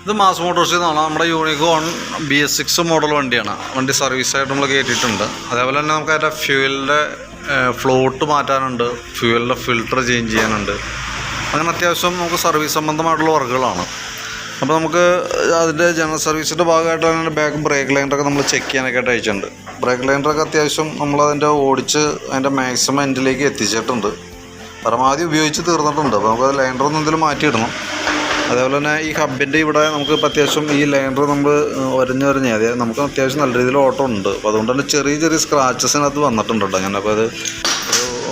ഇത് മാസ് മോട്ടോഴ്സിൽ നിന്നാണ്. നമ്മുടെ യൂണിക്കോൺ BS6 മോഡൽ വണ്ടിയാണ്. വണ്ടി സർവീസായിട്ട് നമ്മൾ കയറ്റിയിട്ടുണ്ട്. അതേപോലെ തന്നെ നമുക്ക് അതിൻ്റെ ഫ്യൂവലിൻ്റെ ഫ്ലോട്ട് മാറ്റാനുണ്ട്, ഫ്യൂവലിൻ്റെ ഫിൽറ്റർ ചേഞ്ച് ചെയ്യാനുണ്ട്. അങ്ങനെ അത്യാവശ്യം നമുക്ക് സർവീസ് സംബന്ധമായിട്ടുള്ള വർക്കുകളാണ്. അപ്പോൾ നമുക്ക് അതിൻ്റെ ജനറൽ സർവീസിൻ്റെ ഭാഗമായിട്ട് അതിൻ്റെ ബാക്ക് ബ്രേക്ക് ലൈനറൊക്കെ നമ്മൾ ചെക്ക് ചെയ്യാനൊക്കെ ആയിട്ട് അയച്ചിട്ടുണ്ട്. ബ്രേക്ക് ലൈനറൊക്കെ അത്യാവശ്യം നമ്മളതിൻ്റെ ഓടിച്ച് അതിൻ്റെ മാക്സിമം എൻഡിലേക്ക് എത്തിച്ചിട്ടുണ്ട്. പരമാവധി ഉപയോഗിച്ച് തീർന്നിട്ടുണ്ട്. അപ്പോൾ നമുക്കത് ലൈനറൊന്നും എന്തെങ്കിലും മാറ്റിയിടണം. അതേപോലെ തന്നെ ഈ ഹബിൻ്റെ ഇവിടെ നമുക്ക് ഇപ്പോൾ അത്യാവശ്യം ഈ ലൈനർ നമ്മൾ ഒരഞ്ഞ് അതായത് നമുക്ക് അത്യാവശ്യം നല്ല രീതിയിൽ ഓട്ടം ഉണ്ട്. അപ്പോൾ അതുകൊണ്ട് തന്നെ ചെറിയ സ്ക്രാച്ചസിനകത്ത് വന്നിട്ടുണ്ട് കേട്ടോ. ഞാനപ്പോൾ അത്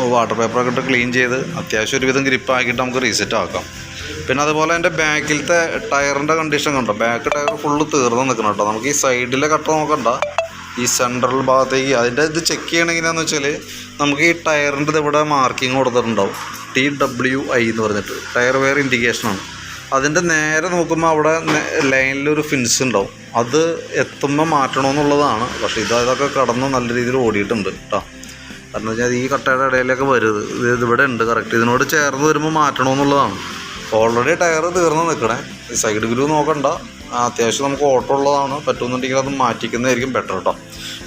ഒരു വാട്ടർ പേപ്പറൊക്കെ ഇട്ട് ക്ലീൻ ചെയ്ത് അത്യാവശ്യം ഒരുവിധം ഗ്രിപ്പാക്കിയിട്ട് നമുക്ക് റീസെറ്റ് ആക്കാം. പിന്നെ അതുപോലെ എൻ്റെ ബാക്കിലത്തെ ടയറിൻ്റെ കണ്ടീഷൻ കണ്ടോ, ബാക്ക് ടയർ ഫുള്ള് തീർന്ന് നിൽക്കണം കേട്ടോ. നമുക്ക് ഈ സൈഡിലെ കട്ട നോക്കണ്ട, ഈ സെൻട്രൽ ഭാഗത്തേക്ക് അതിൻ്റെ ഇത് ചെക്ക് ചെയ്യണമെങ്കിലെന്ന് വെച്ചാൽ നമുക്ക് ഈ ടയറിൻ്റെ ഇവിടെ മാർക്കിങ് കൊടുത്തിട്ടുണ്ടാവും, TWI എന്ന് പറഞ്ഞിട്ട്, ടയർ വെയർ ഇൻഡിക്കേഷനാണ്. അതിൻ്റെ നേരെ നോക്കുമ്പോൾ അവിടെ ലൈനിലൊരു ഫിൻസ് ഉണ്ടാവും, അത് എത്തുമ്പോൾ മാറ്റണമെന്നുള്ളതാണ്. പക്ഷേ ഇതൊക്കെ കടന്ന് നല്ല രീതിയിൽ ഓടിയിട്ടുണ്ട് കേട്ടോ. കാരണം വെച്ചാൽ ഈ കട്ടയുടെ ഇടയിലൊക്കെ വരുന്നത് ഇതിവിടെ ഉണ്ട് കറക്റ്റ്, ഇതിനോട് ചേർന്ന് വരുമ്പോൾ മാറ്റണമെന്നുള്ളതാണ്. ഓൾറെഡി ടയർ തീർന്ന് നിൽക്കണേ. ഈ സൈഡ് ഗ്രൂ നോക്കണ്ട, അത്യാവശ്യം നമുക്ക് ഓട്ടം ഉള്ളതാണ്. പറ്റുമെന്നുണ്ടെങ്കിൽ അത് മാറ്റിക്കുന്നതായിരിക്കും ബെറ്റർ കേട്ടോ.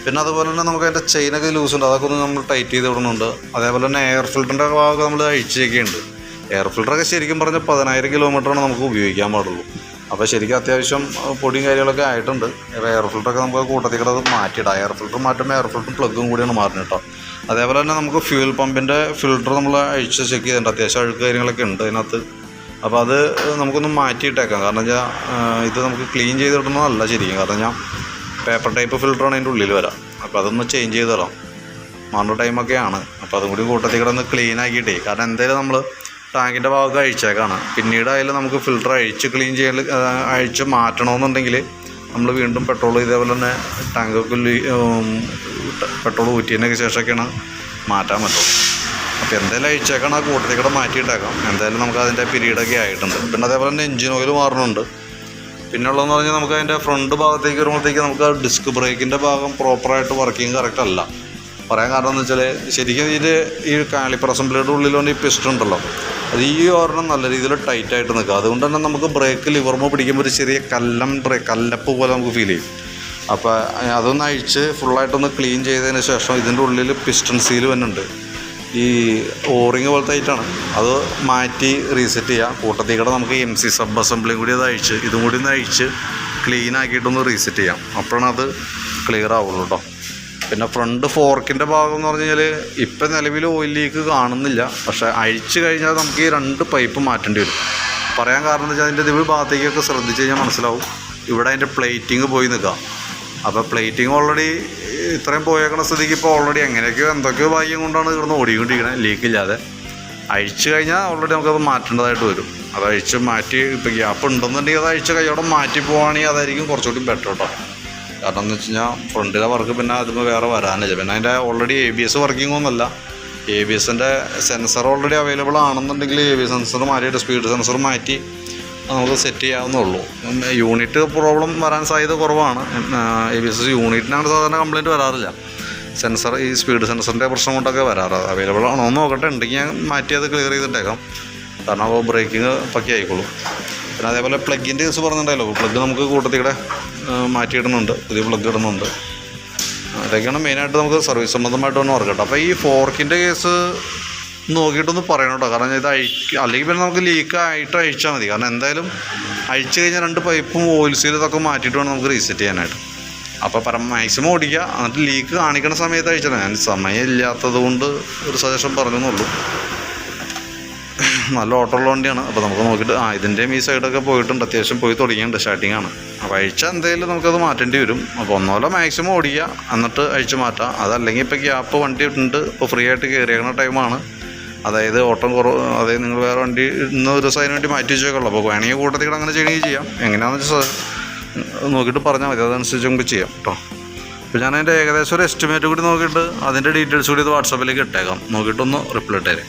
പിന്നെ അതുപോലെ തന്നെ നമുക്ക് അതിൻ്റെ ചെയിനൊക്കെ ലൂസ് ഉണ്ട്, അതൊക്കെ ഒന്ന് നമ്മൾ ടൈറ്റ് ചെയ്ത് വിടുന്നുണ്ട്. അതേപോലെ തന്നെ എയർ ഫിൽറ്ററിൻ്റെ ഭാഗം നമ്മൾ അഴിച്ചൊക്കെയുണ്ട്. എയർ ഫിൽറ്ററൊക്കെ ശരിക്കും പറഞ്ഞാൽ 10,000 കിലോമീറ്ററാണ് നമുക്ക് ഉപയോഗിക്കാൻ പാടുള്ളൂ. അപ്പോൾ ശരിക്കും അത്യാവശ്യം പൊടിയും കാര്യങ്ങളൊക്കെ ആയിട്ടുണ്ട്. എയർ ഫിൽറ്ററൊക്കെ നമുക്ക് കൂട്ടത്തിൽ കൂടെ അത് മാറ്റിയിടാം. എയർ ഫിൽറ്റർ മാറ്റുമ്പോൾ എയർ ഫിൽറ്ററും പ്ലഗും കൂടിയാണ് മാറുന്നത് കേട്ടോ. അതേപോലെ തന്നെ നമുക്ക് ഫ്യൂൽ പമ്പിൻ്റെ ഫിൽറ്റർ നമ്മൾ അഴിച്ച് ചെക്ക് ചെയ്തിട്ടുണ്ട്. അത്യാവശ്യം അഴുക്ക് കാര്യങ്ങളൊക്കെ ഉണ്ട് അതിനകത്ത്. അപ്പോൾ അത് നമുക്കൊന്ന് മാറ്റിയിട്ടേക്കാം. കാരണം വെച്ചാൽ ഇത് നമുക്ക് ക്ലീൻ ചെയ്തിടുന്നതല്ല ശരിക്കും. കാരണം ഞാൻ പേപ്പർ ടൈപ്പ് ഫിൽറ്ററാണ് അതിൻ്റെ ഉള്ളിൽ വരാം. അപ്പോൾ അതൊന്ന് ചേഞ്ച് ചെയ്ത് തരാം. മാറുന്ന ടൈമൊക്കെയാണ്. അപ്പോൾ അതും കൂടി കൂട്ടത്തിൽ കൂടെ ഒന്ന് ക്ലീൻ ആക്കിയിട്ടേ, കാരണം എന്തായാലും നമ്മൾ ടാങ്കിൻ്റെ ഭാഗമൊക്കെ അഴിച്ചേക്കാണ്. പിന്നീട് അതിൽ നമുക്ക് ഫിൽറ്റർ അഴിച്ച് ക്ലീൻ ചെയ്യൽ അഴിച്ച് മാറ്റണമെന്നുണ്ടെങ്കിൽ നമ്മൾ വീണ്ടും പെട്രോൾ ഇതേപോലെ തന്നെ ടാങ്കൊക്കെ പെട്രോൾ ഊറ്റിയതിനൊക്കെ ശേഷമൊക്കെയാണ് മാറ്റാൻ പറ്റുള്ളൂ. അപ്പോൾ എന്തായാലും അഴിച്ചേക്കാണ്, ആ കൂട്ടത്തിൽ കൂടെ മാറ്റിയിട്ടേക്കാം. എന്തായാലും നമുക്ക് അതിൻ്റെ പീരീഡൊക്കെ ആയിട്ടുണ്ട്. പിന്നെ അതേപോലെ തന്നെ എഞ്ചിൻ ഓയിൽ മാറുന്നുണ്ട്. പിന്നെ ഉള്ളതെന്ന് പറഞ്ഞാൽ നമുക്ക് അതിൻ്റെ ഫ്രണ്ട് ഭാഗത്തേക്ക് വരുമ്പോഴത്തേക്ക് നമുക്ക് ഡിസ്ക് ബ്രേക്കിൻ്റെ ഭാഗം പ്രോപ്പറായിട്ട് വർക്കിംഗ് കറക്റ്റ് അല്ല. പറയാൻ കാരണം എന്ന് വെച്ചാൽ ശരിക്കും ഈ കാലിപ്പർ അസംബ്ലിയുടെ ഉള്ളിൽ ഈ പിസ്റ്റൺ ഉണ്ടല്ലോ, അത് ഈ ഒരെണ്ണം നല്ല രീതിയിൽ ടൈറ്റായിട്ട് നിൽക്കുക. അതുകൊണ്ട് തന്നെ നമുക്ക് ബ്രേക്ക് ലിവർമോ പിടിക്കുമ്പോൾ ഒരു ചെറിയ കല്ലപ്പ് പോലെ നമുക്ക് ഫീൽ ചെയ്യും. അപ്പോൾ അതൊന്ന് അഴിച്ച് ഫുള്ളായിട്ടൊന്ന് ക്ലീൻ ചെയ്തതിന് ശേഷം ഇതിൻ്റെ ഉള്ളിൽ പിസ്റ്റൺ സീൽ വന്നുണ്ട്, ഈ ഓറിങ് പോലത്തെ ആയിട്ടാണ്, അത് മാറ്റി റീസെറ്റ് ചെയ്യുക. കൂട്ടത്തിൽ കൂടെ നമുക്ക് MC സബ് അസംബ്ലിയും കൂടി അത് അഴിച്ച് ഇതും കൂടി ഒന്ന് അഴിച്ച് ക്ലീൻ ആക്കിയിട്ടൊന്ന് റീസെറ്റ് ചെയ്യാം. അപ്പോഴാണ് അത് ക്ലിയർ ആവുള്ളൂ കേട്ടോ. പിന്നെ ഫ്രണ്ട് ഫോർക്കിൻ്റെ ഭാഗം എന്ന് പറഞ്ഞു കഴിഞ്ഞാൽ ഇപ്പം നിലവിൽ ഓയിൽ ലീക്ക് കാണുന്നില്ല. പക്ഷേ അഴിച്ച് കഴിഞ്ഞാൽ നമുക്ക് ഈ 2 പൈപ്പ് മാറ്റേണ്ടി വരും. പറയാൻ കാരണം എന്ന് വെച്ചാൽ അതിൻ്റെ ഈ ഭാഗത്തേക്കൊക്കെ ശ്രദ്ധിച്ച് കഴിഞ്ഞാൽ മനസ്സിലാവും, ഇവിടെ അതിൻ്റെ പ്ലേറ്റിങ് പോയി നിൽക്കാം. അപ്പോൾ പ്ലേറ്റിങ് ഓൾറെഡി ഇത്രയും പോയേക്കണ സ്ഥിതിക്ക് ഇപ്പോൾ ഓൾറെഡി എന്തൊക്കെയോ ഭാഗ്യം കൊണ്ടാണ് ഇവിടുന്ന് ഓടിക്കൊണ്ടിരിക്കണത് ലീക്കില്ലാതെ. അഴിച്ച് കഴിഞ്ഞാൽ ഓൾറെഡി നമുക്കത് മാറ്റേണ്ടതായിട്ട് വരും. അത് അഴിച്ച് മാറ്റി ഇപ്പോൾ ഗ്യാപ്പ് ഉണ്ടെന്നുണ്ടെങ്കിൽ അത് അഴിച്ച് കൈയോടെ മാറ്റി പോവുകയാണെങ്കിൽ അതായിരിക്കും കുറച്ചുകൂടി ബെറ്റർ കേട്ടോ. കാരണം എന്ന് വെച്ച് കഴിഞ്ഞാൽ ഫ്രണ്ടിലെ വർക്ക് പിന്നെ അതിന് വേറെ വരാനില്ല. പിന്നെ അതിൻ്റെ ഓൾറെഡി ABS വർക്കിംഗ് ഒന്നുമല്ല. ABSൻ്റെ സെൻസർ ഓൾറെഡി അവൈലബിൾ ആണെന്നുണ്ടെങ്കിൽ ABS സെൻസർ മാറ്റിയിട്ട് സ്പീഡ് സെൻസർ മാറ്റി നമുക്ക് സെറ്റ് ചെയ്യാവുന്നുള്ളൂ. യൂണിറ്റ് പ്രോബ്ലം വരാൻ സാധ്യത കുറവാണ്. ABS യൂണിറ്റിനാണ് സാധാരണ കംപ്ലയിൻറ്റ് വരാറില്ല. സെൻസർ ഈ സ്പീഡ് സെൻസറിൻ്റെ പ്രശ്നം കൊണ്ടൊക്കെ വരാറ്. അവൈലബിൾ ആണോ എന്ന് നോക്കട്ടെ, ഉണ്ടെങ്കിൽ ഞാൻ മാറ്റി അത് ക്ലിയർ ചെയ്തിട്ടേക്കാം. കാരണം അപ്പോൾ ബ്രേക്കിങ് പക്കി ആയിക്കോളും. പിന്നെ അതേപോലെ പ്ലഗിൻ്റെ കേസ് പറഞ്ഞിട്ടുണ്ടല്ലോ, പ്ലഗ് നമുക്ക് കൂട്ടത്തിൽ കൂടെ മാറ്റിയിടുന്നുണ്ട്, പുതിയ പ്ലഗ് ഇടുന്നുണ്ട്. അതൊക്കെയാണ് മെയിനായിട്ട് നമുക്ക് സർവീസ് സംബന്ധമായിട്ട് ഒന്ന് ഓർക്കട്ടെ. അപ്പോൾ ഈ ഫോർക്കിൻ്റെ കേസ് നോക്കിയിട്ടൊന്ന് പറയണം കേട്ടോ. കാരണം ഇത് അല്ലെങ്കിൽ പിന്നെ നമുക്ക് ലീക്കായിട്ട് അഴിച്ചാൽ മതി. കാരണം എന്തായാലും അഴിച്ചു കഴിഞ്ഞാൽ 2 പൈപ്പും ഓയിൽ സീൽ ഇതൊക്കെ മാറ്റിയിട്ട് വേണം നമുക്ക് റീസെറ്റ് ചെയ്യാനായിട്ട്. അപ്പോൾ മാക്സിമം ഓടിക്കുക, എന്നിട്ട് ലീക്ക് കാണിക്കുന്ന സമയത്ത് അഴിച്ചാൽ. ഞാൻ സമയം ഇല്ലാത്തത് കൊണ്ട് ഒരു സജഷൻ പറഞ്ഞെന്നുള്ളൂ. നല്ല ഓട്ടമുള്ള വണ്ടിയാണ്. അപ്പോൾ നമുക്ക് നോക്കിയിട്ട് ഇതിൻ്റെയും ഈ സൈഡൊക്കെ പോയിട്ടുണ്ട്, അത്യാവശ്യം പോയി തുടങ്ങിയിട്ടുണ്ട്, സ്റ്റാർട്ടിങ്ങാണ്. അപ്പോൾ അഴിച്ചാൽ എന്തായാലും നമുക്കത് മാറ്റേണ്ടി വരും. അപ്പോൾ ഒന്നോലെ മാക്സിമം ഓടിക്കുക, എന്നിട്ട് അഴിച്ച് മാറ്റാം. അതല്ലെങ്കിൽ ഇപ്പോൾ ഗ്യാപ്പ് വണ്ടി ഉണ്ട്, ഇപ്പോൾ ഫ്രീ ആയിട്ട് കയറിയേക്കുന്ന ടൈമാണ്. അതായത് ഓട്ടം കുറവ്, അതായത് നിങ്ങൾ വേറെ വണ്ടി ഇന്ന് ഒരു ദിവസം അതിന് വേണ്ടി മാറ്റി വെച്ചേക്കുള്ളൂ. അപ്പോൾ വേണമെങ്കിൽ കൂട്ടത്തിൽ അങ്ങനെ ചെയ്യണമെങ്കിൽ ചെയ്യാം. എങ്ങനെയാണെന്ന് വെച്ചാൽ നോക്കിയിട്ട് പറഞ്ഞാൽ മതി, അതനുസരിച്ച് നമുക്ക് ചെയ്യാം കേട്ടോ. അപ്പോൾ ഞാൻ അതിൻ്റെ ഏകദേശം ഒരു എസ്റ്റിമേറ്റ് കൂടി നോക്കിയിട്ട് അതിൻ്റെ ഡീറ്റെയിൽസ് കൂടി ഇത് വാട്സാപ്പിലേക്ക് ഇട്ടേക്കാം. നോക്കിയിട്ടൊന്ന് റിപ്ലൈ ഇട്ടേരെ.